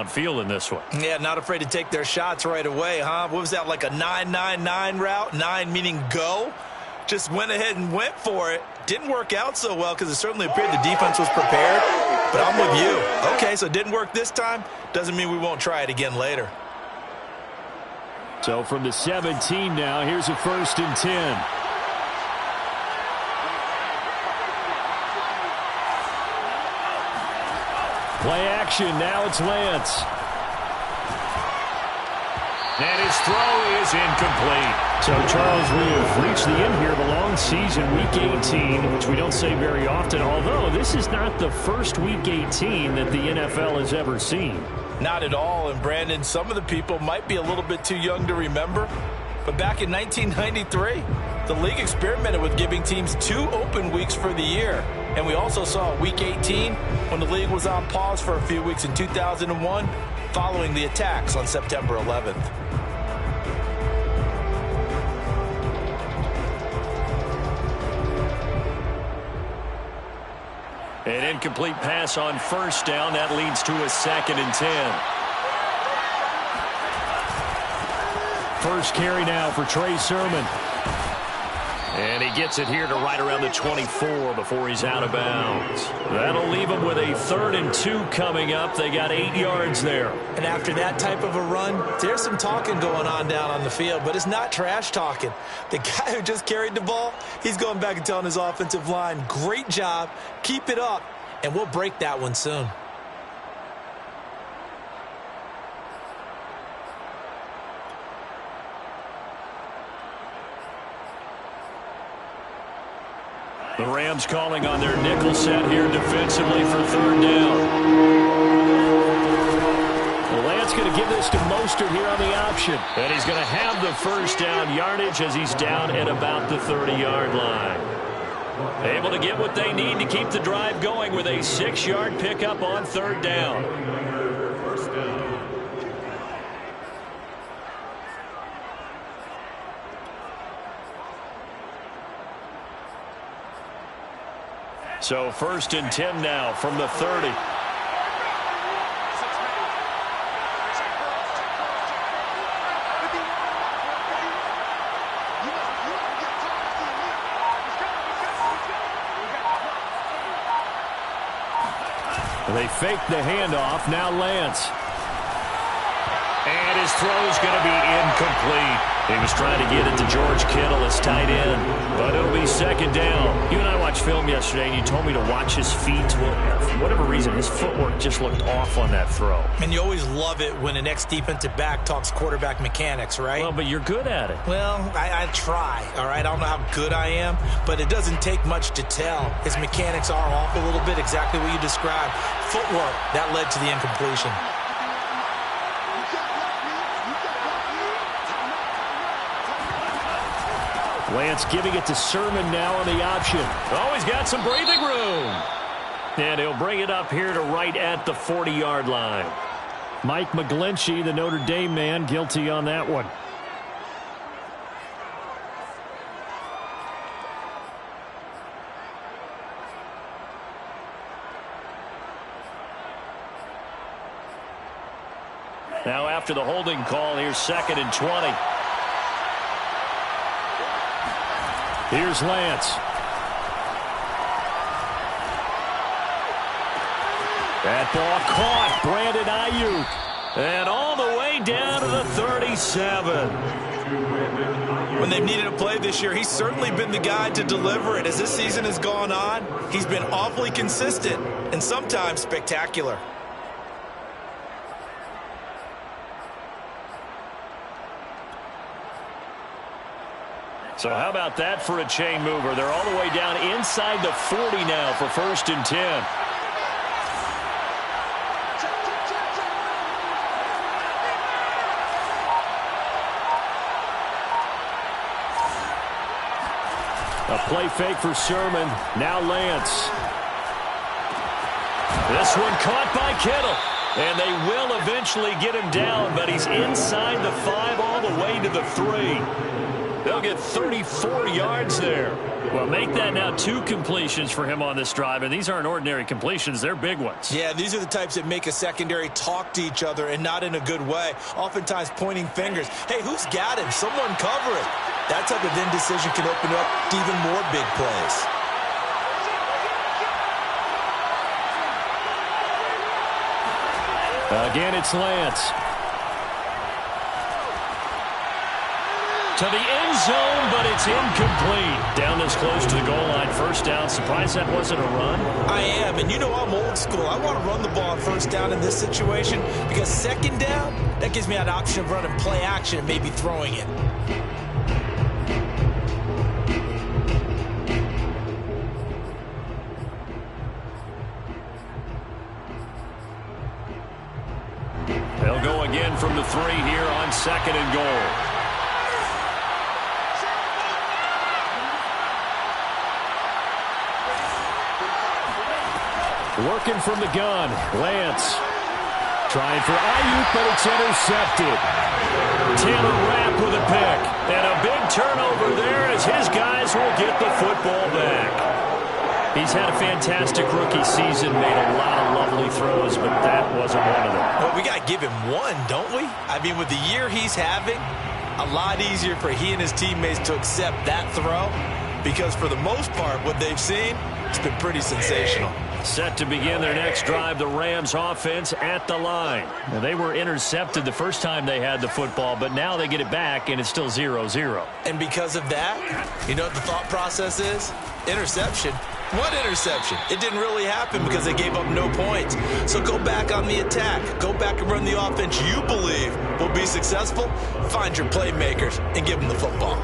Field in this one. Yeah, not afraid to take their shots right away, huh? What was that, like a 9-9-9 route? 9 meaning go? Just went ahead and went for it. Didn't work out so well because it certainly appeared the defense was prepared. But I'm with you. Okay, so it didn't work this time. Doesn't mean we won't try it again later. So from the 17 now, here's a 1st and 10. Play action, now it's Lance. And his throw is incomplete. So, Charles, we have reached the end here of a long season, Week 18, which we don't say very often, although this is not the first Week 18 that the NFL has ever seen. Not at all, and Brandon, some of the people might be a little bit too young to remember, but back in 1993, the league experimented with giving teams 2 open weeks for the year. And we also saw Week 18 when the league was on pause for a few weeks in 2001 following the attacks on September 11th. An incomplete pass on 1st down. That leads to a 2nd and 10. First carry now for Trey Sermon. And he gets it here to right around the 24 before he's out of bounds. That'll leave him with a 3rd and 2 coming up. They got 8 yards there. And after that type of a run, there's some talking going on down on the field, but it's not trash talking. The guy who just carried the ball, he's going back and telling his offensive line, great job, keep it up, and we'll break that one soon. The Rams calling on their nickel set here defensively for 3rd down. Lance going to give this to Mostert here on the option. And he's going to have the 1st down yardage as he's down at about the 30-yard line. Able to get what they need to keep the drive going with a 6-yard pickup on 3rd down. First down. So 1st and 10 now from the 30. They fake the handoff. Now Lance. And his throw is going to be incomplete. He was trying to get it to George Kittle as tight end, but it'll be 2nd down. You and I watched film yesterday, and you told me to watch his feet. Well, for whatever reason, his footwork just looked off on that throw. And you always love it when an ex-defensive back talks quarterback mechanics, right? Well, but you're good at it. Well, I try, all right? I don't know how good I am, but it doesn't take much to tell. His mechanics are off a little bit, exactly what you described. Footwork, that led to the incompletion. Lance giving it to Sermon now on the option. Oh, he's got some breathing room. And he'll bring it up here to right at the 40-yard line. Mike McGlinchey, the Notre Dame man, guilty on that one. Now after the holding call, here's 2nd and 20. Here's Lance. That ball caught. Brandon Ayuk. And all the way down to the 37. When they've needed a play this year, he's certainly been the guy to deliver it. As this season has gone on, he's been awfully consistent and sometimes spectacular. So how about that for a chain mover? They're all the way down inside the 40 now for 1st and 10. A play fake for Sermon. Now Lance. This one caught by Kittle. And they will eventually get him down, but he's inside the 5 all the way to the 3. They'll get 34 yards there. Well, make that now 2 completions for him on this drive, and these aren't ordinary completions. They're big ones. Yeah, these are the types that make a secondary talk to each other and not in a good way, oftentimes pointing fingers. Hey, who's got him? Someone cover it. That type of indecision can open up to even more big plays. Again, it's Lance. To the end zone, but it's incomplete. Down this close to the goal line, first down. Surprised that wasn't a run? I am, and you know I'm old school. I want to run the ball on first down in this situation because second down, that gives me an option of running play action and maybe throwing it. They'll go again from the 3 here on second and goal. Working from the gun, Lance. Trying for Ayuk, but it's intercepted. Taylor Rapp with a pick. And a big turnover there as his guys will get the football back. He's had a fantastic rookie season, made a lot of lovely throws, but that wasn't one of them. Well, we got to give him one, don't we? I mean, with the year he's having, a lot easier for he and his teammates to accept that throw because for the most part, what they've seen, it's been pretty sensational. Set to begin their next drive, the Rams offense at the line. Now, they were intercepted the first time they had the football, but now they get it back, and it's still 0-0. And because of that, you know what the thought process is? Interception. What interception? It didn't really happen because they gave up no points. So go back on the attack. Go back and run the offense you believe will be successful. Find your playmakers and give them the football.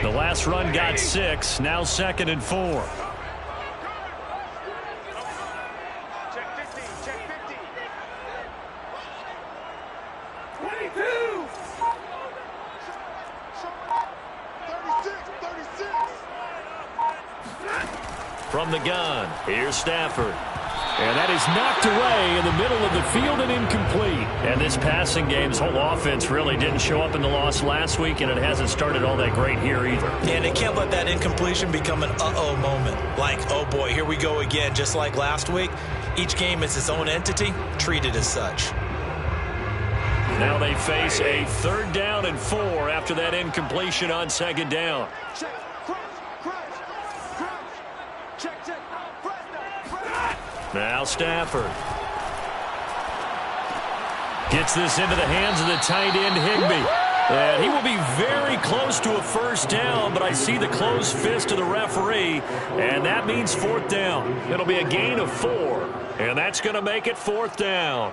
The last run got 6, now 2nd and 4. Check 15, check 15. 22. 36. From the gun, here's Stafford. And that is knocked away in the middle of the field and incomplete. And this passing game's whole offense really didn't show up in the loss last week, and it hasn't started all that great here either. And they can't let that incompletion become an uh-oh moment. Like, oh boy, here we go again, just like last week. Each game is its own entity, treated as such. Now they face a 3rd down and 4 after that incompletion on 2nd down. Check, crouch, crouch. Check, check. Now Stafford gets this into the hands of the tight end Higbee. And he will be very close to a first down, but I see the closed fist of the referee, and that means 4th down. It'll be a gain of 4, and that's going to make it 4th down.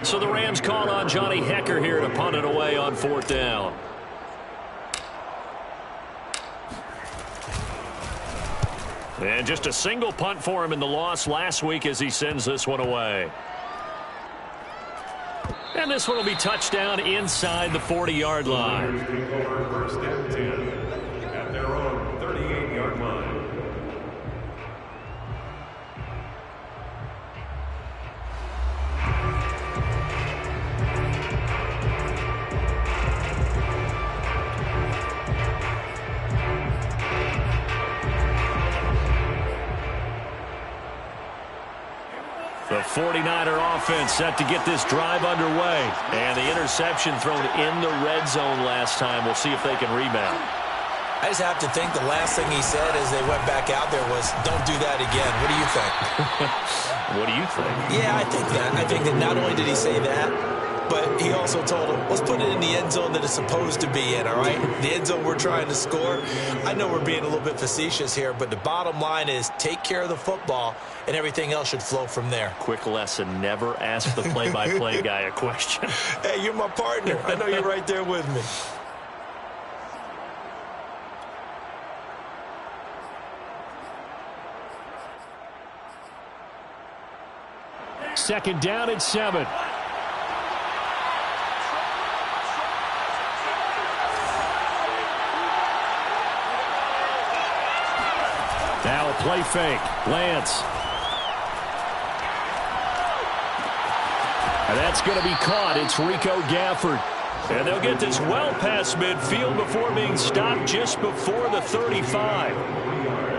So the Rams call on Johnny Hecker here to punt it away on 4th down. And just a single punt for him in the loss last week as he sends this one away. And this one will be touchdown inside the 40-yard line. First and 10 at their own 38-yard line. The 49er offense set to get this drive underway. And the interception thrown in the red zone last time. We'll see if they can rebound. I just have to think the last thing he said as they went back out there was, don't do that again. What do you think? What do you think? Yeah, I think that. I think that not only did he say that, but he also told him, let's put it in the end zone that it's supposed to be in, all right? The end zone we're trying to score. I know we're being a little bit facetious here, but the bottom line is take care of the football, and everything else should flow from there. Quick lesson, never ask the play-by-play guy a question. Hey, you're my partner. I know you're right there with me. 2nd down and 7. Now a play fake. Lance. And that's going to be caught. It's Rico Gafford. And they'll get this well past midfield before being stopped just before the 35.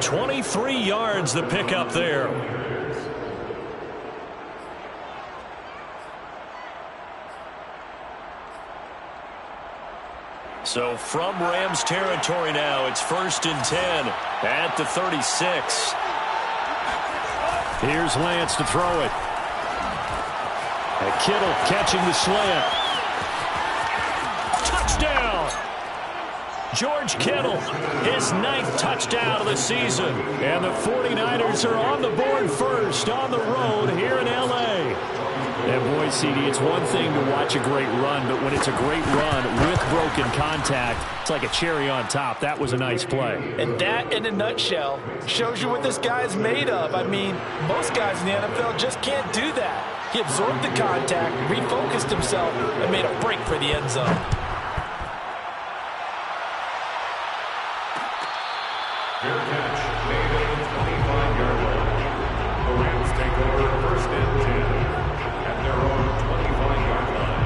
23 yards the pickup there. So from Rams territory now, it's 1st and 10 at the 36. Here's Lance to throw it. And Kittle catching the slant. Touchdown! George Kittle, his 9th touchdown of the season. And the 49ers are on the board first on the road here in L.A. And boy, CD, it's one thing to watch a great run, but when it's a great run with broken contact, it's like a cherry on top. That was a nice play. And that, in a nutshell, shows you what this guy is made of. I mean, most guys in the NFL just can't do that. He absorbed the contact, refocused himself, and made a break for the end zone. Fair catch made at the 25-yard line. The Rams take over 1st and 10 at their own 25-yard line.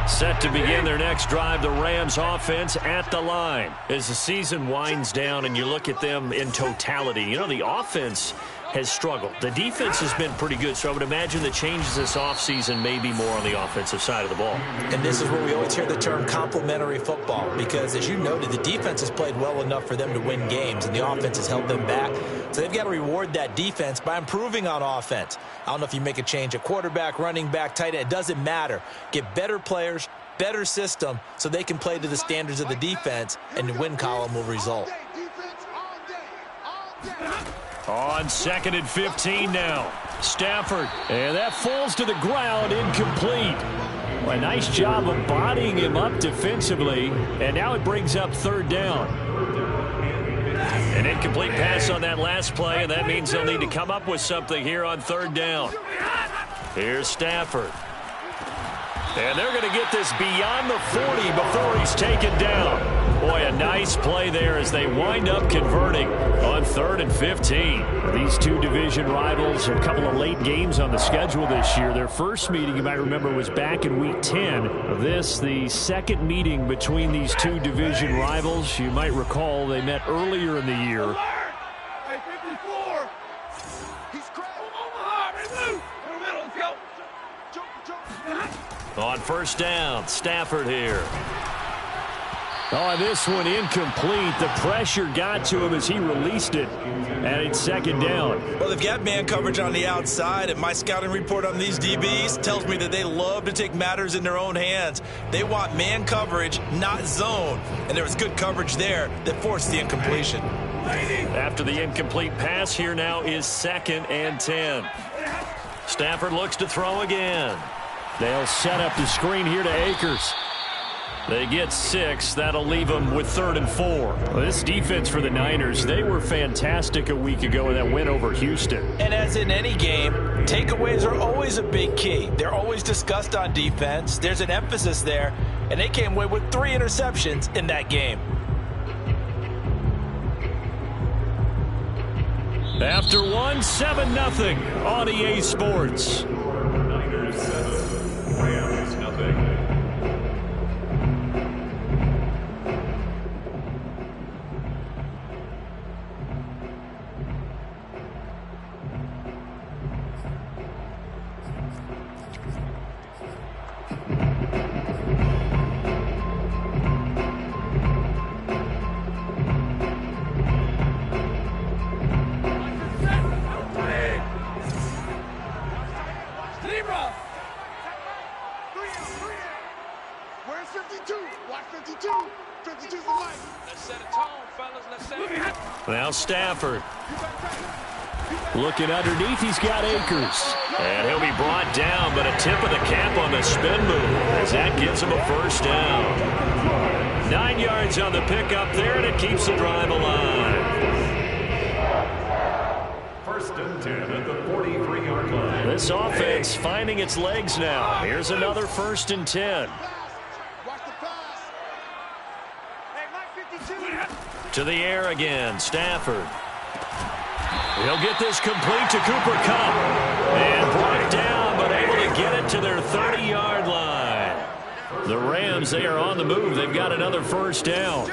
Set to begin their next drive, the Rams offense at the line. As the season winds down and you look at them in totality, you know, the offense has struggled. The defense has been pretty good, so I would imagine the changes this offseason may be more on the offensive side of the ball. And this is where we always hear the term complementary football, because as you noted, the defense has played well enough for them to win games, and the offense has held them back. So they've got to reward that defense by improving on offense. I don't know if you make a change at quarterback, running back, tight end. It doesn't matter. Get better players, better system, so they can play to the standards of the defense, and the win column will result. On 2nd and 15 now. Stafford. And that falls to the ground, incomplete. Well, a nice job of bodying him up defensively. And now it brings up 3rd down. An incomplete pass on that last play, and that means they'll need to come up with something here on 3rd down. Here's Stafford. And they're going to get this beyond the 40 before he's taken down. Boy, a nice play there as they wind up converting on 3rd and 15. These two division rivals, a couple of late games on the schedule this year. Their first meeting, you might remember, was back in Week 10. This, the second meeting between these two division rivals. You might recall they met earlier in the year. Hey, 54. He's cracked. Omaha, move. In the middle, let's go. Jump. On 1st down, Stafford here. Oh, this one incomplete. The pressure got to him as he released it. And it's 2nd down. Well, they've got man coverage on the outside, and my scouting report on these DBs tells me that they love to take matters in their own hands. They want man coverage, not zone. And there was good coverage there that forced the incompletion. After the incomplete pass, here now is 2nd and 10. Stafford looks to throw again. They'll set up the screen here to Akers. They get 6. That'll leave them with 3rd and 4. Well, this defense for the Niners, they were fantastic a week ago in that win over Houston. And as in any game, takeaways are always a big key. They're always discussed on defense. There's an emphasis there, and they came away with 3 interceptions in that game. After one, 7-0 on EA Sports. Niners 7, Rams nothing. Where's 52? Watch 52. 52 for life. Let's set a tone, fellas. Let's set a tone. Now Stafford. Looking underneath, he's got Akers. And he'll be brought down, but a tip of the cap on the spin move as that gives him a first down. 9 yards on the pickup there, and it keeps the drive alive. First and 10 at the 43-yard line. This offense finding its legs now. Here's another first and 10. To the air again, Stafford. He'll get this complete to Cooper Kupp. And brought down, but able to get it to their 30-yard line. The Rams, they are on the move. They've got another first down.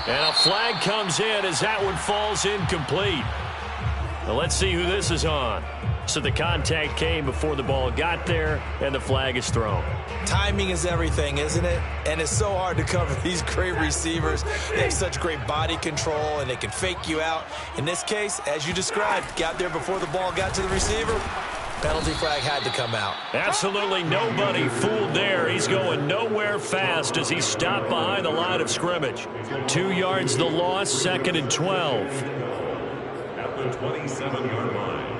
And a flag comes in as that one falls incomplete. Now let's see who this is on. So the contact came before the ball got there, and the flag is thrown. Timing is everything, isn't it? And it's so hard to cover these great receivers. They have such great body control, and they can fake you out. In this case, as you described, got there before the ball got to the receiver. Penalty flag had to come out. Absolutely nobody fooled there. He's going nowhere fast as he stopped behind the line of scrimmage. 2 yards the loss, 2nd and 12. At the 27-yard line.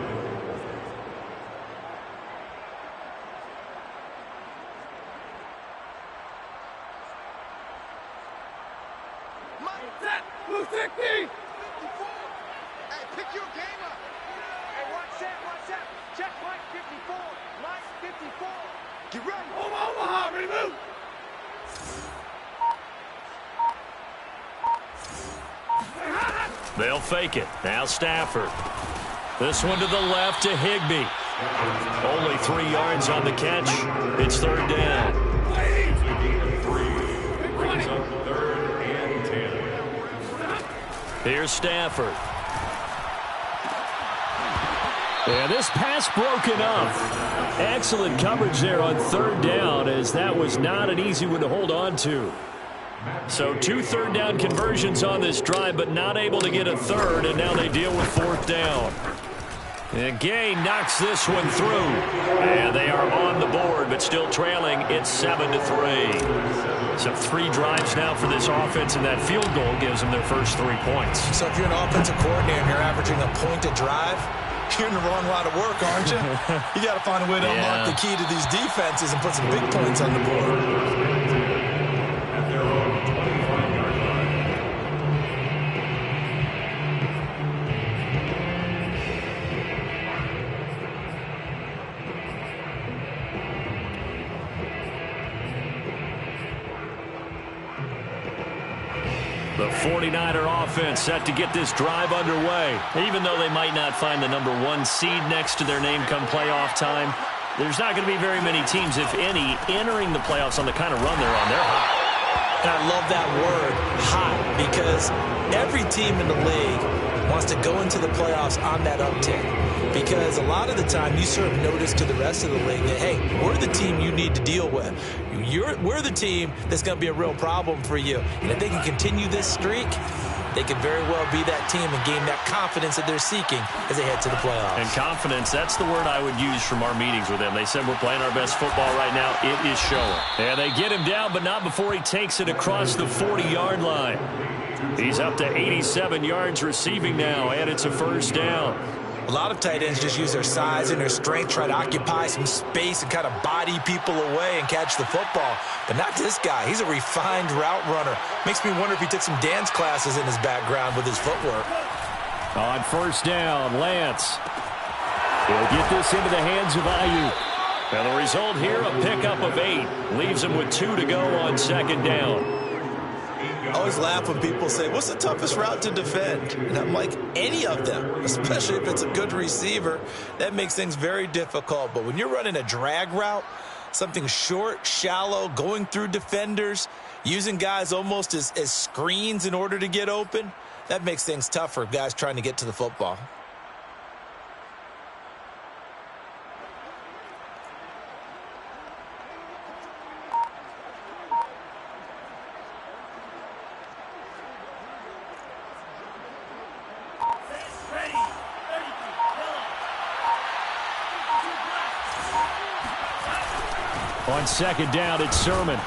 Hey, pick your game up. Hey, watch that. Check Mike 54. Mike 54. Get ready. Omaha, remove. They'll fake it. Now Stafford. This one to the left to Higbee. Only 3 yards on the catch. It's 3rd down. Here's Stafford. And this pass broken up. Excellent coverage there on 3rd down, as that was not an easy one to hold on to. So 2 3rd down conversions on this drive, but not able to get a third, and now they deal with 4th down. And Gay knocks this one through. And they are on the board, but still trailing. It's 7-3. So 3 drives now for this offense, and that field goal gives them their first 3 points. So if you're an offensive coordinator and you're averaging a point a drive, you're in the wrong line of work, aren't you? You got to find a way to unlock the key to these defenses and put some big points on the board. At their own 25-yard line. The 49er offense set to get this drive underway. Even though they might not find the number 1 seed next to their name come playoff time, there's not going to be very many teams, if any, entering the playoffs on the kind of run they're on. They're hot. And I love that word, hot, because every team in the league wants to go into the playoffs on that uptick. Because a lot of the time you serve notice to the rest of the league that, hey, we're the team you need to deal with. We're the team that's going to be a real problem for you. And if they can continue this streak, they could very well be that team and gain that confidence that they're seeking as they head to the playoffs. And confidence, that's the word I would use from our meetings with them. They said we're playing our best football right now. It is showing. And they get him down, but not before he takes it across the 40-yard line. He's up to 87 yards receiving now, and it's a first down. A lot of tight ends just use their size and their strength, try to occupy some space and kind of body people away and catch the football. But not this guy. He's a refined route runner. Makes me wonder if he took some dance classes in his background with his footwork. On first down, Lance. He'll get this into the hands of Ayuk. Now the result here, a pickup of 8. Leaves him with 2 to go on 2nd down. I always laugh when people say, what's the toughest route to defend? And I'm like, any of them, especially if it's a good receiver. That makes things very difficult. But when you're running a drag route, something short, shallow, going through defenders, using guys almost as screens in order to get open, that makes things tough for guys trying to get to the football. On 2nd down, it's Sermon.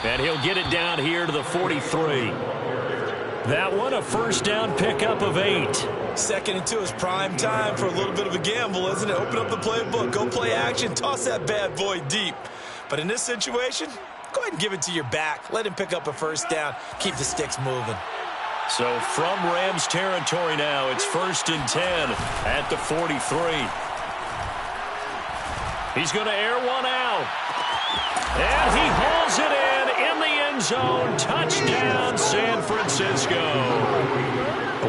And he'll get it down here to the 43. That one, a first down pickup of 8. 2nd and 2 is prime time for a little bit of a gamble, isn't it? Open up the playbook, go play action, toss that bad boy deep. But in this situation, go ahead and give it to your back. Let him pick up a first down. Keep the sticks moving. So from Rams territory now, it's 1st and 10 at the 43. He's going to air one out. And he hauls it in the end zone. Touchdown, San Francisco.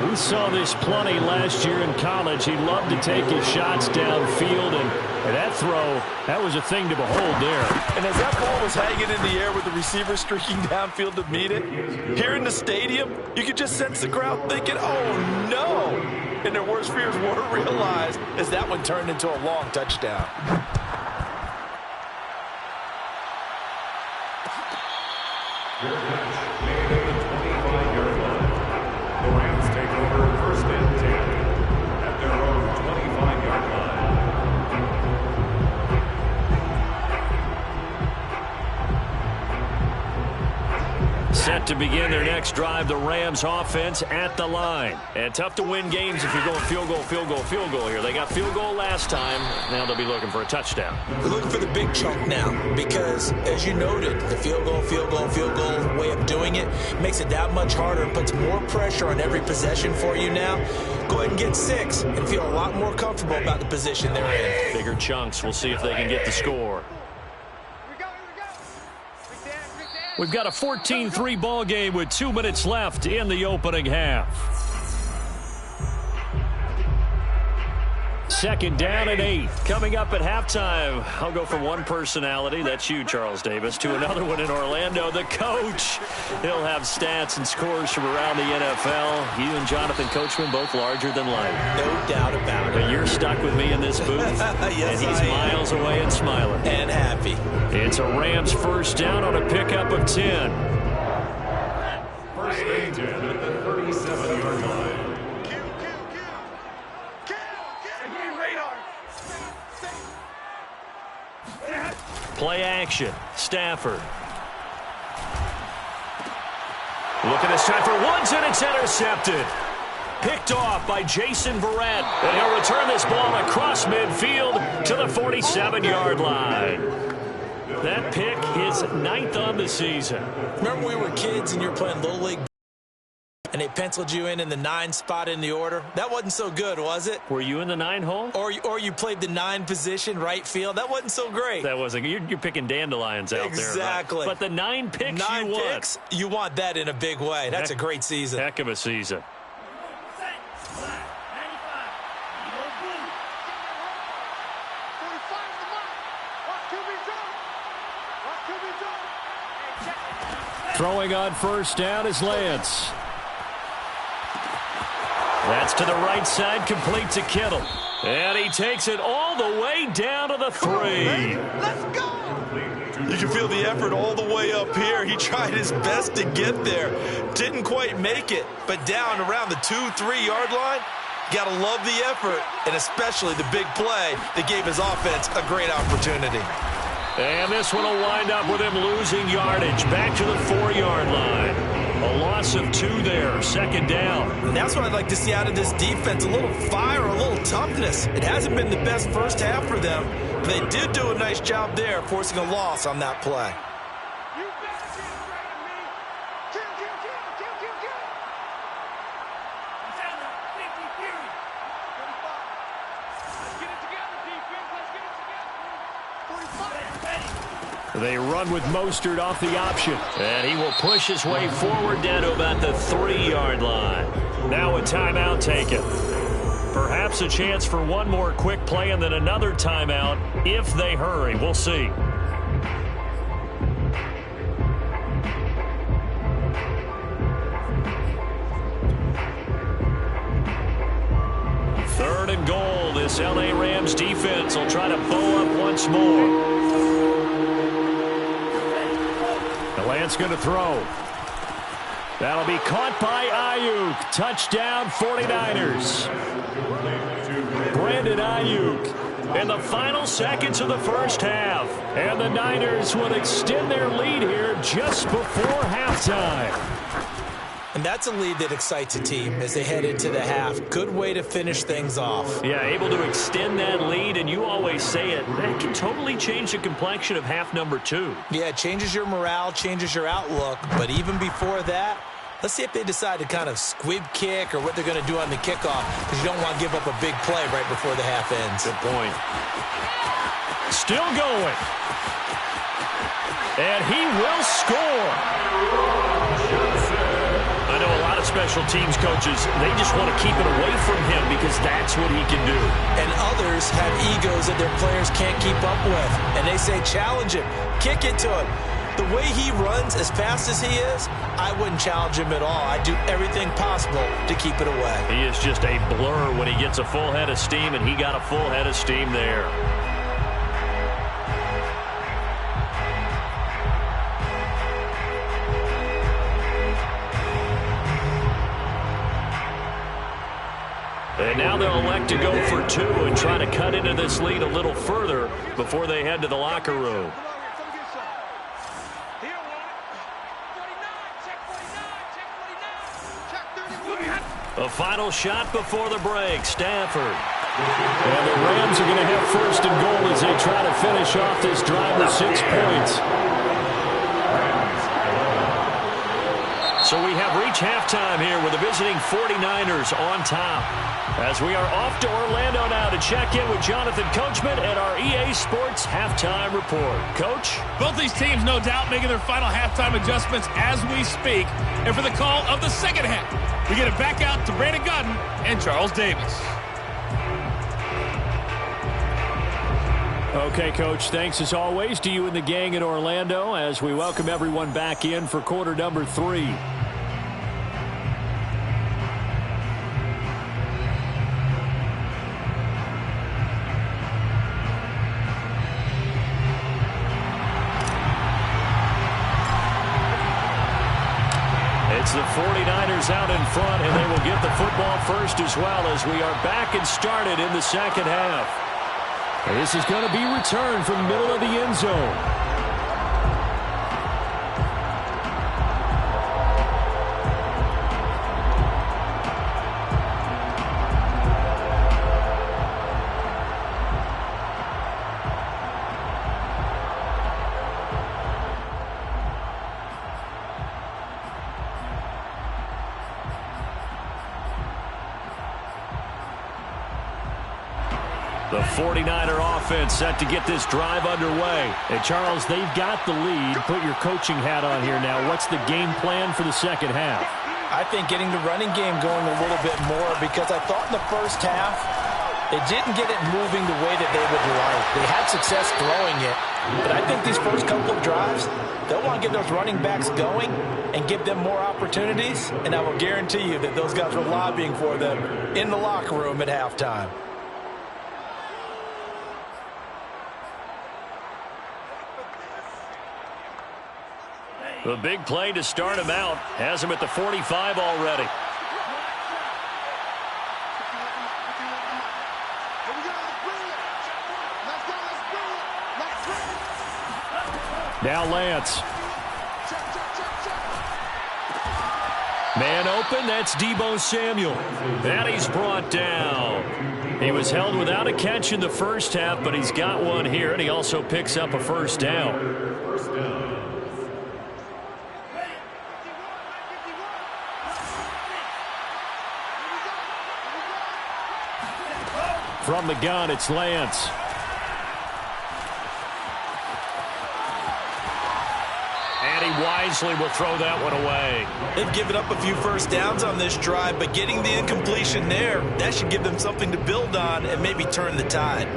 We saw this plenty last year in college. He loved to take his shots downfield, and that throw, that was a thing to behold there. And as that ball was hanging in the air with the receiver streaking downfield to meet it, here in the stadium, you could just sense the crowd thinking, oh no! And their worst fears were realized as that one turned into a long touchdown. Fair catch made at the 25-yard line. The Rams take over 1st and 10 at their own 25-yard line. Set to begin their next drive, the Rams offense at the line. And tough to win games if you're going field goal, field goal, field goal here. They got field goal last time. Now they'll be looking for a touchdown. We're looking for the big chunk now because, as you noted, the field goal way of doing it makes it that much harder and puts more pressure on every possession for you now. Go ahead and get 6 and feel a lot more comfortable about the position they're in. Bigger chunks. We'll see if they can get the score. We've got a 14-3 ball game with 2 minutes left in the opening half. 2nd down and 8. Coming up at halftime, I'll go from one personality, that's you, Charles Davis, to another one in Orlando, the coach. He'll have stats and scores from around the NFL. You and Jonathan Coachman both larger than life. No doubt about it. But you're stuck with me in this booth, yes, and he's miles away and smiling. And happy. It's a Rams first down on a pickup of 10. 1st and 10 at the 37-yard line. Play action. Stafford. Look at this time for Woods, and it's intercepted. Picked off by Jason Verrett. And he'll return this ball across midfield to the 47-yard line. That pick, his 9th on the season. Remember we were kids and you were playing Little League and they penciled you in the 9 spot in the order? That wasn't so good, was it? Were you in the 9 hole? Or you played the 9 position, right field? That wasn't so great. That wasn't. You're picking dandelions out there. Exactly. But the 9 picks 9 you picks, you want that in a big way. That's a great season. Heck of a season. Throwing on first down is Lance. That's to the right side, complete to Kittle. And he takes it all the way down to the 3. Let's go! You can feel the effort all the way up here. He tried his best to get there. Didn't quite make it, but down around the 2-3 yard line, got to love the effort, and especially the big play that gave his offense a great opportunity. And this one will wind up with him losing yardage back to the 4-yard line. A loss of 2 there, 2nd down. And that's what I'd like to see out of this defense, a little fire, a little toughness. It hasn't been the best first half for them, but they did do a nice job there, forcing a loss on that play. You better get afraid of me. Kill. He's on the 50 period. 45. Let's get it together, defense. Let's get it together. 45. They run with Mostert off the option. And he will push his way forward down to about the 3-yard line. Now a timeout taken. Perhaps a chance for one more quick play and then another timeout if they hurry. We'll see. Third and goal. This LA Rams defense will try to bow up once more. Lance going to throw. That'll be caught by Ayuk. Touchdown 49ers. Brandon Ayuk in the final seconds of the first half. And the Niners will extend their lead here just before halftime. And that's a lead that excites a team as they head into the half. Good way to finish things off. Yeah, able to extend that lead, and you always say it, that can totally change the complexion of half number 2. Yeah, it changes your morale, changes your outlook. But even before that, let's see if they decide to kind of squib kick or what they're going to do on the kickoff, because you don't want to give up a big play right before the half ends. Good point. Still going. And he will score. I know a lot of special teams coaches, they just want to keep it away from him because that's what he can do. And others have egos that their players can't keep up with. And they say, challenge him, kick it to him. The way he runs as fast as he is, I wouldn't challenge him at all. I'd do everything possible to keep it away. He is just a blur when he gets a full head of steam, and he got a full head of steam there. And now they'll elect to go for 2 and try to cut into this lead a little further before they head to the locker room. A final shot before the break. Stafford. And the Rams are going to have first and goal as they try to finish off this drive with 6 points. So we have reached halftime here with the visiting 49ers on top. As we are off to Orlando now to check in with Jonathan Coachman at our EA Sports Halftime Report. Coach? Both these teams, no doubt, making their final halftime adjustments as we speak. And for the call of the second half, we get it back out to Brandon Godden and Charles Davis. Okay, Coach, thanks as always to you and the gang in Orlando as we welcome everyone back in for quarter number 3. It's the 49ers out in front, and they will get the football first as well as we are back and started in the second half. This is going to be returned from the middle of the end zone. The 49er offense set to get this drive underway. And, Charles, they've got the lead. Put your coaching hat on here now. What's the game plan for the second half? I think getting the running game going a little bit more, because I thought in the first half they didn't get it moving the way that they would like. They had success throwing it. But I think these first couple of drives, they'll want to get those running backs going and give them more opportunities. And I will guarantee you that those guys were lobbying for them in the locker room at halftime. The big play to start him out has him at the 45 already. Now Lance. Man open, that's Deebo Samuel. And he's brought down. He was held without a catch in the first half, but he's got one here, and he also picks up a first down. From the gun, it's Lance. And he wisely will throw that one away. They've given up a few first downs on this drive, but getting the incompletion there, that should give them something to build on and maybe turn the tide.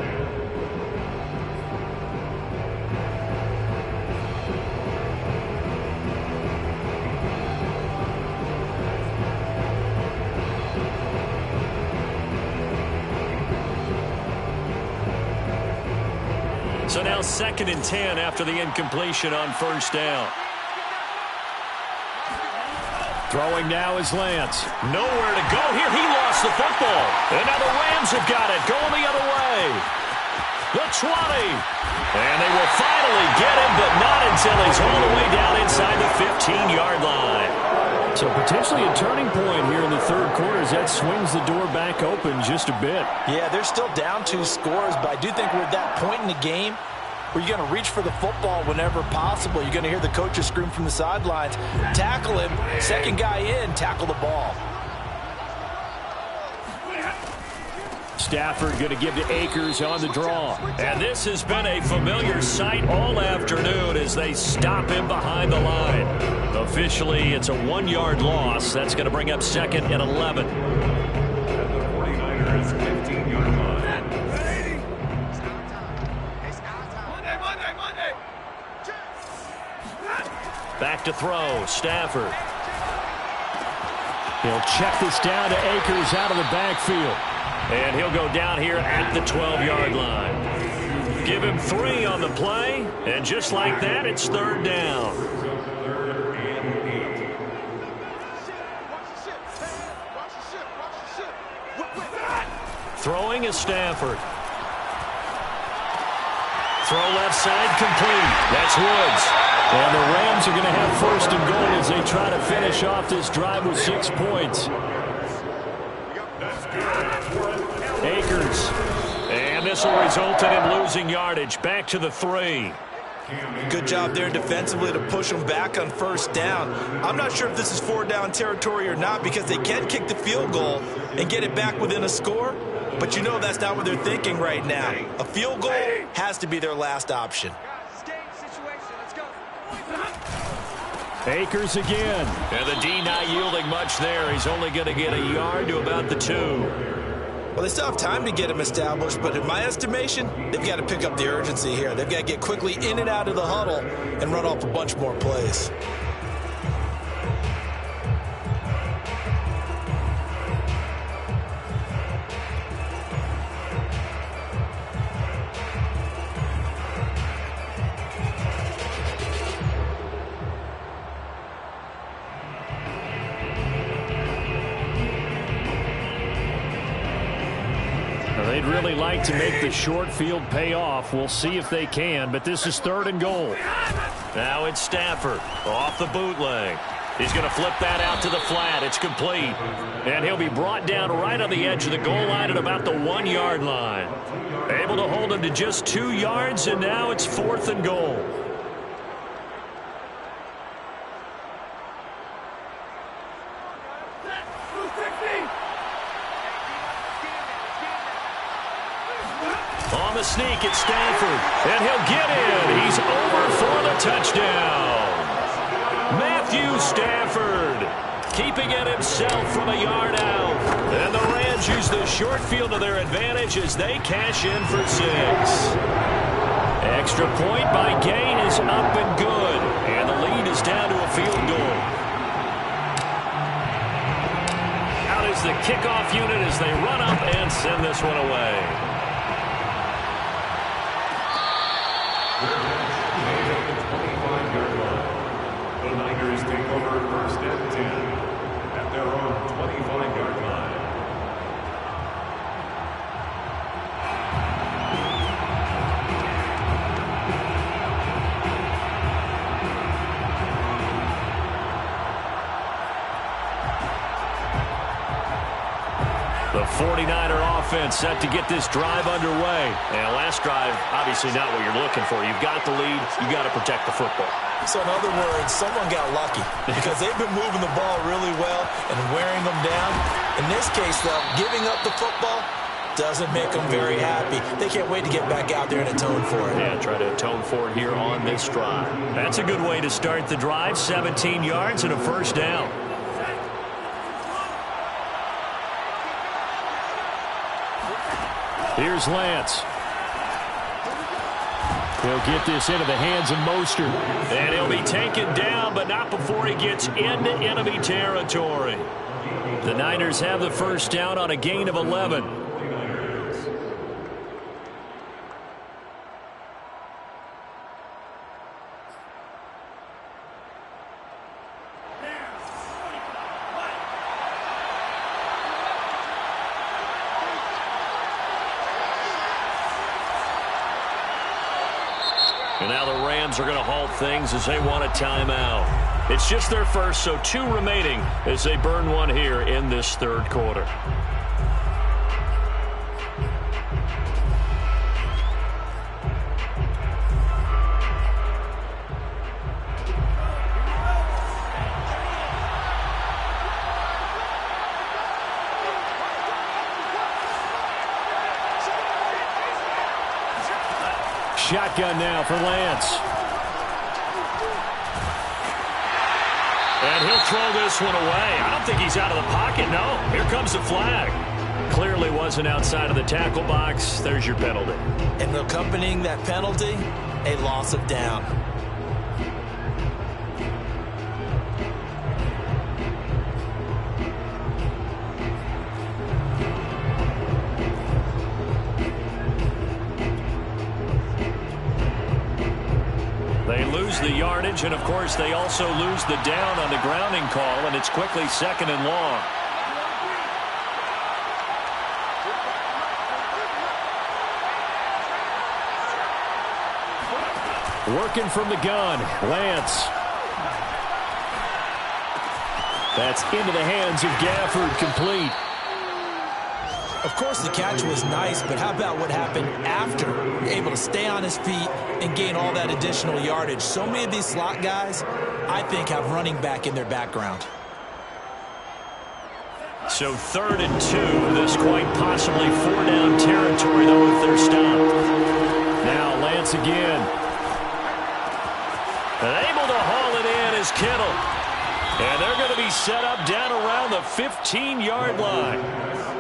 So now 2nd and 10 after the incompletion on first down. Throwing now is Lance. Nowhere to go here. He lost the football. And now the Rams have got it. Going the other way. the 20. And they will finally get him, but not until he's all the way down inside the 15-yard line. So potentially a turning point here in the third quarter as that swings the door back open just a bit. Yeah, they're still down 2 scores, but I do think we're at that point in the game where you're going to reach for the football whenever possible. You're going to hear the coaches scream from the sidelines, tackle him, second guy in, tackle the ball. Stafford going to give to Akers on the draw. And this has been a familiar sight all afternoon as they stop him behind the line. Officially, it's a 1-yard loss. That's going to bring up 2nd and 11. At the 49ers 15-yard line. Monday. Back to throw, Stafford. He'll check this down to Akers out of the backfield. And he'll go down here at the 12-yard line. Give him 3 on the play, and just like that, it's 3rd down. Throwing is Stafford. Throw left side complete. That's Woods. And the Rams are going to have 1st and goal as they try to finish off this drive with 6 points. Akers. And this will result in him losing yardage. Back to the 3. Good job there defensively to push them back on 1st down. I'm not sure if this is 4th down territory or not because they can kick the field goal and get it back within a score. But you know that's not what they're thinking right now. A field goal has to be their last option. Akers again. And the D not yielding much there. He's only going to get a yard to about the 2. Well, they still have time to get him established, but in my estimation, they've got to pick up the urgency here. They've got to get quickly in and out of the huddle and run off a bunch more plays. They'd really like to make the short field pay off. We'll see if they can, but this is 3rd and goal. Now it's Stafford off the bootleg. He's going to flip that out to the flat. It's complete. And he'll be brought down right on the edge of the goal line at about the 1-yard line. Able to hold him to just 2 yards, and now it's 4th and goal. On the sneak, it's Stafford, and he'll get in. He's over for the touchdown. Matthew Stafford keeping it himself from a yard out. And the Rams use the short field to their advantage as they cash in for 6. Extra point by Gain is up and good, and the lead is down to a field goal. Out is the kickoff unit as they run up and send this one away. The Niners take over 1st and 10 at their own 25-yard line. The 49er offense set to get this drive underway. And last drive, obviously not what you're looking for. You've got the lead. You've got to protect the football. So in other words, someone got lucky because they've been moving the ball really well and wearing them down. In this case, though, giving up the football doesn't make them very happy. They can't wait to get back out there and atone for it. Yeah, try to atone for it here on this drive. That's a good way to start the drive. 17 yards and a 1st down. Here's Lance. He'll get this into the hands of Mostert. And he'll be taken down, but not before he gets into enemy territory. The Niners have the 1st down on a gain of 11. Rams are going to halt things as they want a timeout. It's just their first, so 2 remaining as they burn one here in this third quarter. Shotgun now for Lance. And he'll throw this one away. I don't think he's out of the pocket, no. Here comes the flag. Clearly wasn't outside of the tackle box. There's your penalty. And accompanying that penalty, a loss of down. They lose the yardage, and of course they also lose the down on the grounding call, and it's quickly 2nd and long. Working from the gun, Lance. That's into the hands of Gafford, complete. Of course, the catch was nice, but how about what happened after? Able to stay on his feet and gain all that additional yardage. So many of these slot guys, I think, have running back in their background. So 3rd and 2. This quite possibly 4-down territory, though, if they're stopped. Now Lance again. And able to haul it in is Kittle. And they're going to be set up down around the 15-yard line.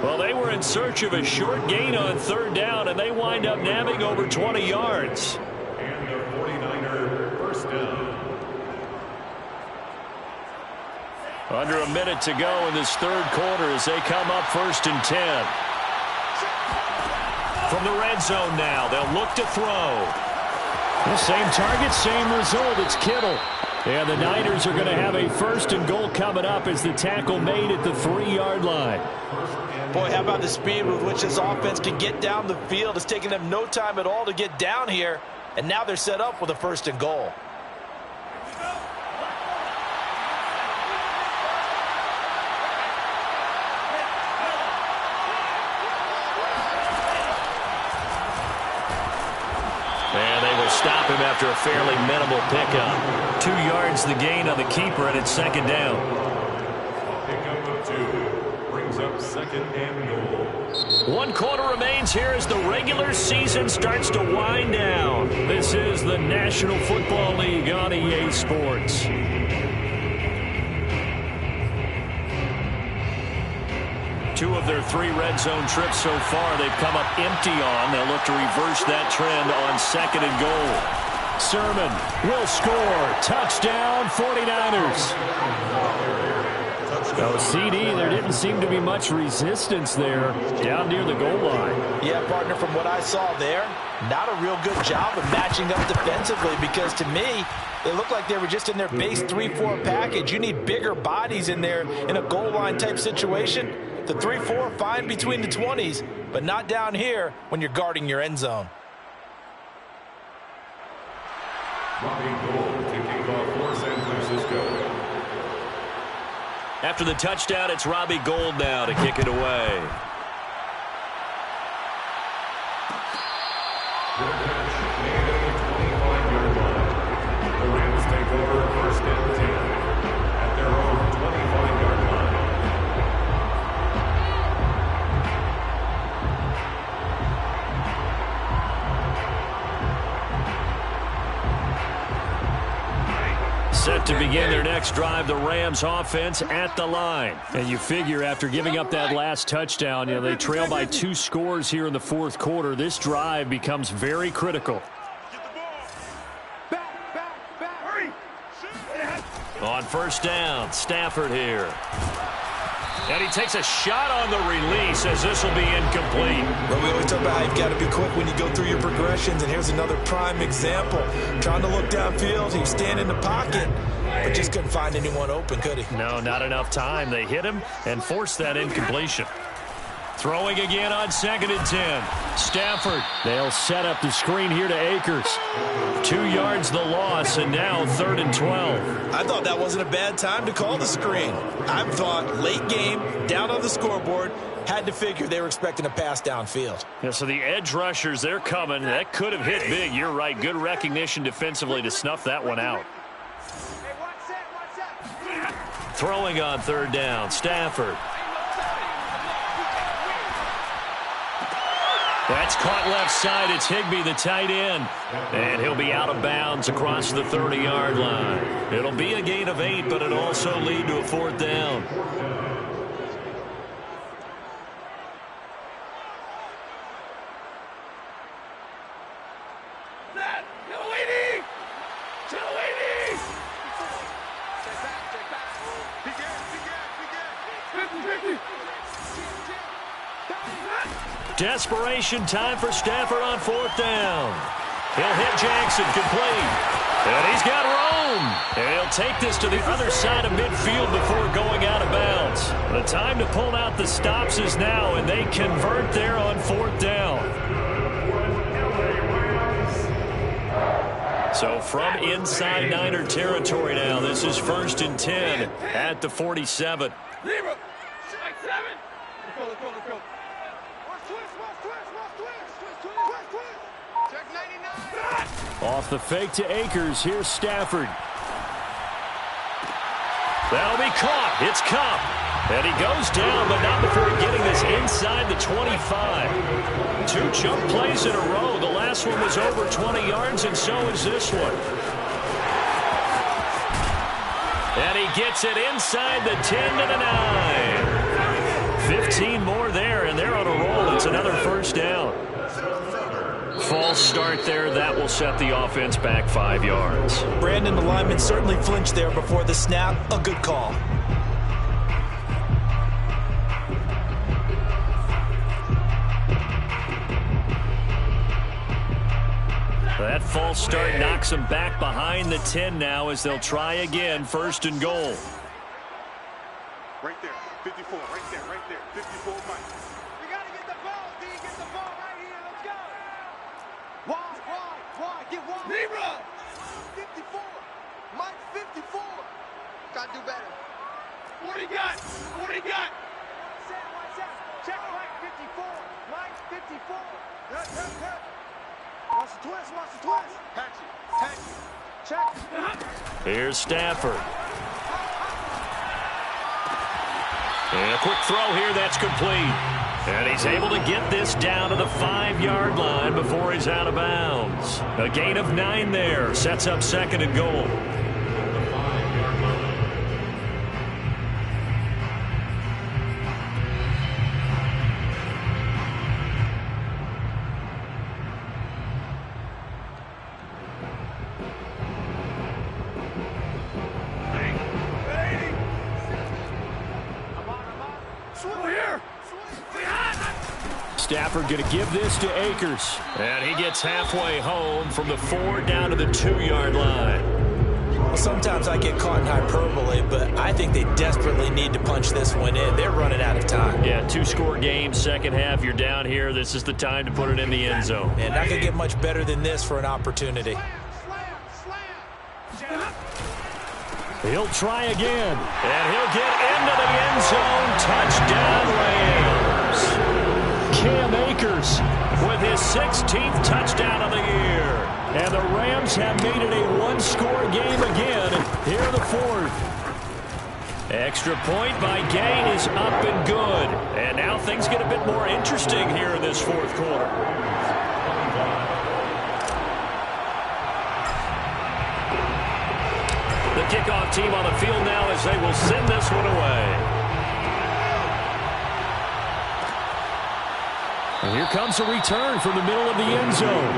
Well, they were in search of a short gain on 3rd down, and they wind up nabbing over 20 yards. And a 49er first down. Under a minute to go in this third quarter as they come up 1st and 10. From the red zone now, they'll look to throw. The same target, same result. It's Kittle. And the Niners are going to have a 1st and goal coming up as the tackle made at the 3-yard line. Boy, how about the speed with which this offense can get down the field? It's taking them no time at all to get down here. And now they're set up with a 1st and goal. And they will stop him after a fairly minimal pickup. 2 yards the gain on the keeper, and it's 2nd down. A pickup of 2 brings up 2nd and goal. 1 quarter remains here as the regular season starts to wind down. This is the National Football League on EA Sports. Two of their 3 red zone trips so far they've come up empty on. They'll look to reverse that trend on 2nd and goal. Sermon will score. Touchdown, 49ers. Oh, CD, there didn't seem to be much resistance there down near the goal line. Yeah, partner, from what I saw there, not a real good job of matching up defensively because to me, they looked like they were just in their base 3-4 package. You need bigger bodies in there in a goal line type situation. The 3-4, fine between the 20s, but not down here when you're guarding your end zone. Robbie Gould kicking off for San Francisco. After the touchdown, it's Robbie Gould now to kick it away. Good catch made at the 25-yard line. The Rams take over 1st and 10 at their own 25-yard line. Set to begin their next drive, the Rams offense at the line. And you figure after giving up that last touchdown, they trail by 2 scores here in the 4th quarter. This drive becomes very critical. On 1st down, Stafford here. And he takes a shot on the release as this will be incomplete. Well, we always talk about how you've got to be quick when you go through your progressions, and here's another prime example. Trying to look downfield, he was standing in the pocket, but just couldn't find anyone open, could he? No, not enough time. They hit him and forced that incompletion. Throwing again on 2nd and 10. Stafford. They'll set up the screen here to Akers. 2 yards the loss, and now 3rd and 12. I thought that wasn't a bad time to call the screen. I thought late game, down on the scoreboard, had to figure they were expecting a pass downfield. Yeah, so the edge rushers, they're coming. That could have hit big. You're right. Good recognition defensively to snuff that one out. Throwing on 3rd down, Stafford. That's caught left side. It's Higbee, the tight end. And he'll be out of bounds across the 30-yard line. It'll be a gain of 8, but it'll also lead to a 4th down. Desperation time for Stafford on 4th down. He'll hit Jackson, complete. And he's got room. And he'll take this to the other side of midfield before going out of bounds. The time to pull out the stops is now, and they convert there on 4th down. So from inside Niner territory now, this is 1st and 10 at the 47. Off the fake to Akers. Here's Stafford. That'll be caught. It's Cup. And he goes down, but not before getting this inside the 25. 2 jump plays in a row. The last one was over 20 yards, and so is this one. And he gets it inside the 10 to the 9. 15 more there, and they're on a roll. It's another 1st down. False start there. That will set the offense back 5 yards. Brandon, the lineman certainly flinched there before the snap. A good call. That false start knocks him back behind the 10 now as they'll try again. 1st and goal. Right there, 54, right there, 54, Mike. We got to get the ball, D. Get the ball right here. Let's go. Wide. Get wide. Libra. 54. Mike, 54. Got to do better. What he got? Check Mike, 54. Mike, 54. Good. Watch the twist. Patch it. Check. Here's Stafford. And a quick throw here, that's complete. And he's able to get this down to the 5-yard line before he's out of bounds. A gain of 9 there. Sets up 2nd and goal. Stafford going to give this to Akers. And he gets halfway home from the 4 down to the 2-yard line. Well, sometimes I get caught in hyperbole, but I think they desperately need to punch this one in. They're running out of time. Yeah, 2-score game, second half. You're down here. This is the time to put it in the end zone. And not going to get much better than this for an opportunity. He'll try again. And he'll get into the end zone. Touchdown, Rams. Cam Akers with his 16th touchdown of the year. And the Rams have made it a 1-score game again. Here the 4th. Extra point by Gay is up and good. And now things get a bit more interesting here in this 4th quarter. The kickoff team on the field now as they will send this one away. And here comes a return from the middle of the end zone.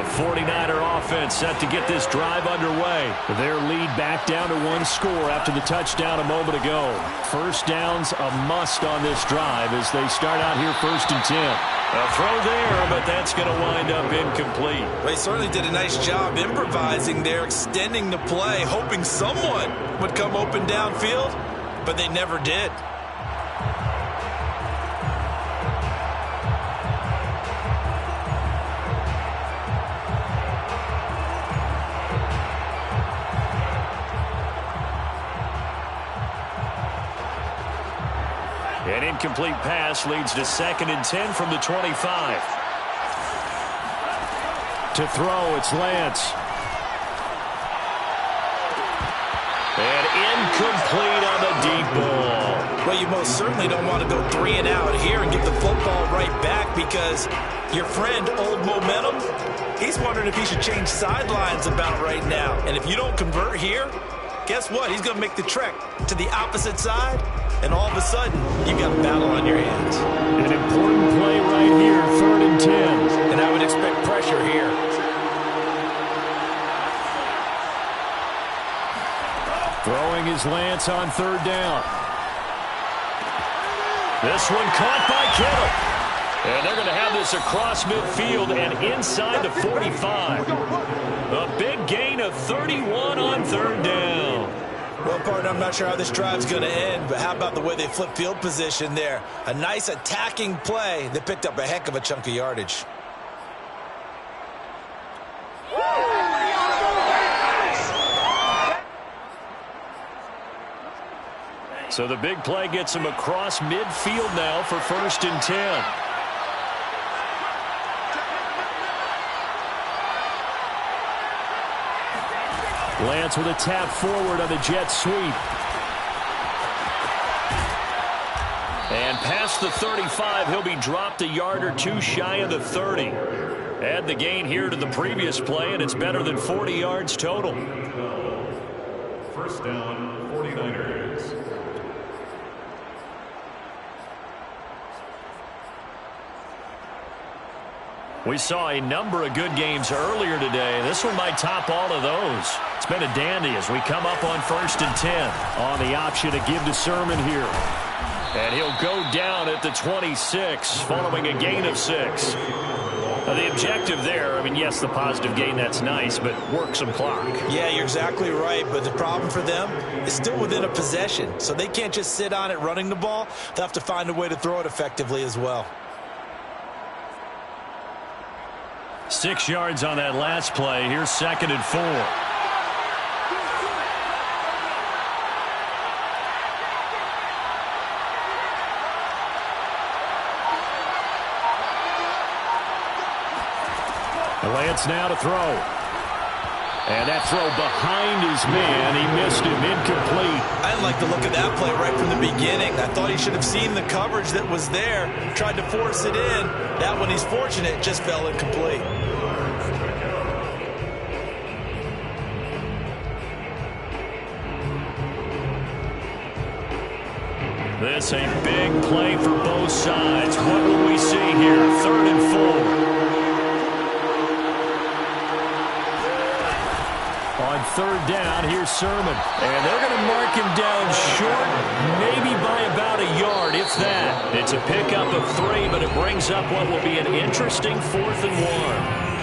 The 49er offense set to get this drive underway. Their lead back down to one score after the touchdown a moment ago. First down's a must on this drive as they start out here 1st and 10. A throw there, but that's going to wind up incomplete. Well, he certainly did a nice job improvising there, extending the play, hoping someone would come open downfield, but they never did. An incomplete pass leads to 2nd and 10 from the 25. To throw, it's Lance. And incomplete on the deep ball. Well, you most certainly don't want to go 3 and out here and get the football right back because your friend, Old Momentum, he's wondering if he should change sidelines about right now. And if you don't convert here, guess what? He's going to make the trek to the opposite side, and all of a sudden, you've got a battle on your hands. An important play right here, 3rd and 10. And I would expect pressure here. Throwing is Lance on 3rd down. This one caught by Kittle. And they're going to have this across midfield and inside the 45. A big gain of 31 on 3rd down. Well, partner, I'm not sure how this drive's going to end, but how about the way they flip field position there? A nice attacking play that picked up a heck of a chunk of yardage. So the big play gets him across midfield now for 1st and 10. Lance with a tap forward on the jet sweep. And past the 35, he'll be dropped a yard or 2 shy of the 30. Add the gain here to the previous play, and it's better than 40 yards total. 1st down, 49ers. We saw a number of good games earlier today. This one might top all of those. It's been a dandy as we come up on 1st and 10. On the option to give to Sermon here. And he'll go down at the 26 following a gain of 6. Now, the objective there, I mean, yes, the positive gain, that's nice, but work some clock. Yeah, you're exactly right, but the problem for them is still within a possession, so they can't just sit on it running the ball. They'll have to find a way to throw it effectively as well. 6 yards on that last play. Here's 2nd and 4. Lance now to throw. And that throw behind his man. He missed him. Incomplete. I didn't like the look of that play right from the beginning. I thought he should have seen the coverage that was there, tried to force it in. That one, he's fortunate, just fell incomplete. This a big play for both sides. What will we see here? 3rd and 4. On 3rd down, here's Sermon. And they're going to mark him down short, maybe by about a yard, if that. It's a pickup of 3, but it brings up what will be an interesting 4th and 1.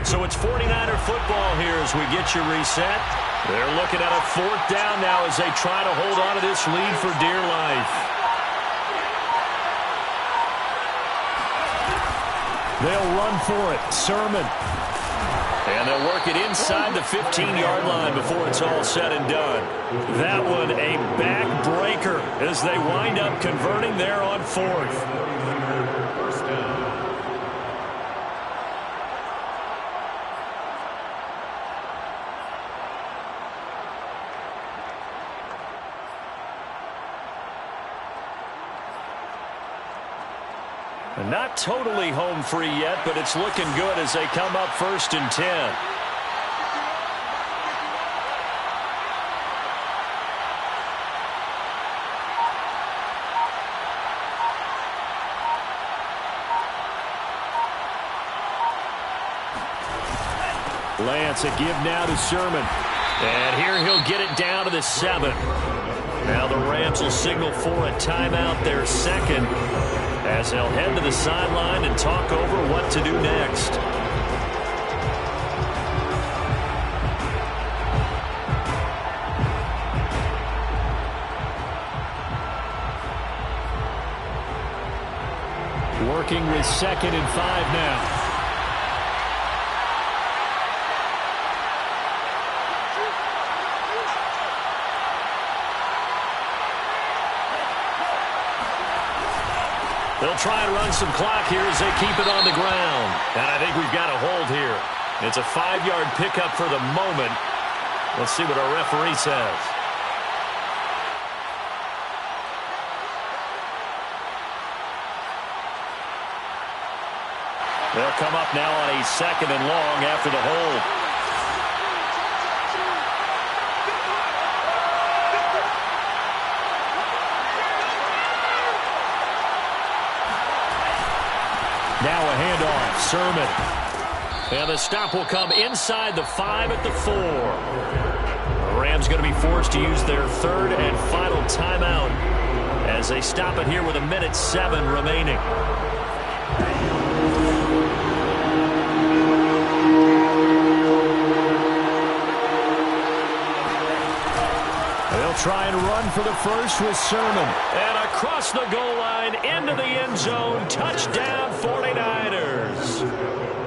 So it's 49er football here as we get you reset. They're looking at a 4th down now as they try to hold on to this lead for dear life. They'll run for it. Sermon. And they'll work it inside the 15-yard line before it's all said and done. That one a back-breaker as they wind up converting there on 4th. Not totally home free yet, but it's looking good as they come up 1st and 10. Lance, a give now to Sermon. And here he'll get it down to the 7. Now the Rams will signal for a timeout, their second, as they'll head to the sideline and talk over what to do next. Working with 2nd and 5 now. They'll try and run some clock here as they keep it on the ground. And I think we've got a hold here. It's a 5-yard pickup for the moment. Let's see what our referee says. They'll come up now on a 2nd and long after the hold. Now a handoff, Sermon. And the stop will come inside the 5 at the 4. The Rams going to be forced to use their 3rd and final timeout as they stop it here with 1:07 remaining. They'll try and run for the first with Sermon. And across the goal line into the end zone. Touchdown 49ers.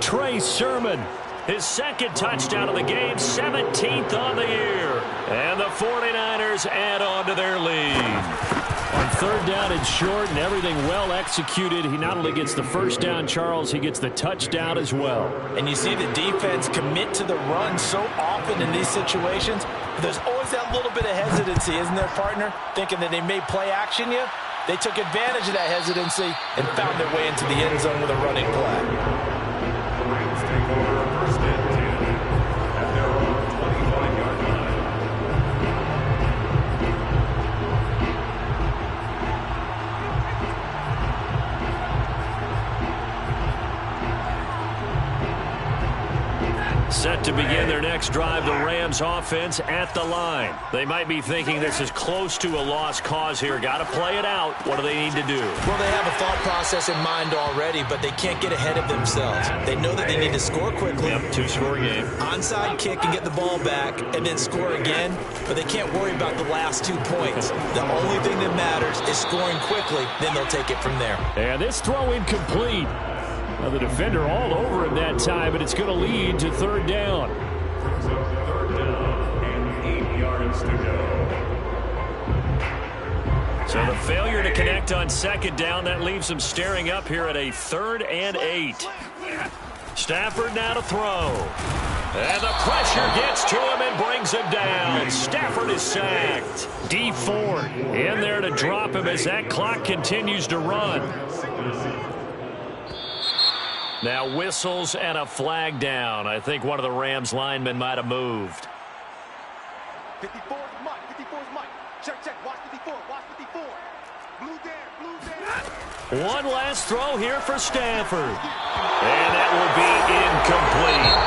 Trey Sermon, his 2nd touchdown of the game, 17th on the year. And the 49ers add on to their lead. On 3rd down and short and everything well executed, he not only gets the first down, Charles, he gets the touchdown as well. And you see the defense commit to the run so often in these situations. But there's always that little bit of hesitancy, isn't there, partner? Thinking that they may play action you. They took advantage of that hesitancy and found their way into the end zone with a running play. The Rams take over 1st and 10 at their own 25-yard line. Set to begin their next drive, the Rams offense at the line. They might be thinking this is close to a lost cause here. Got to play it out. What do they need to do? Well, they have a thought process in mind already, but they can't get ahead of themselves. They know that they need to score quickly. Yep, 2-score game. Onside kick and get the ball back and then score again, but they can't worry about the last 2 points. The only thing that matters is scoring quickly, then they'll take it from there. And this throw incomplete. Now the defender all over him that time, but it's going to lead to 3rd down. So 3rd down and 8 yards to go. So the failure to connect on 2nd down, that leaves them staring up here at a 3rd and 8. Stafford now to throw. And the pressure gets to him and brings him down. Stafford is sacked. D Ford in there to drop him as that clock continues to run. Now whistles and a flag down. I think one of the Rams linemen might have moved. 54 is Mike. 54 is Mike. Check. Watch 54. Watch 54. Blue down. One last throw here for Stafford. And that will be incomplete.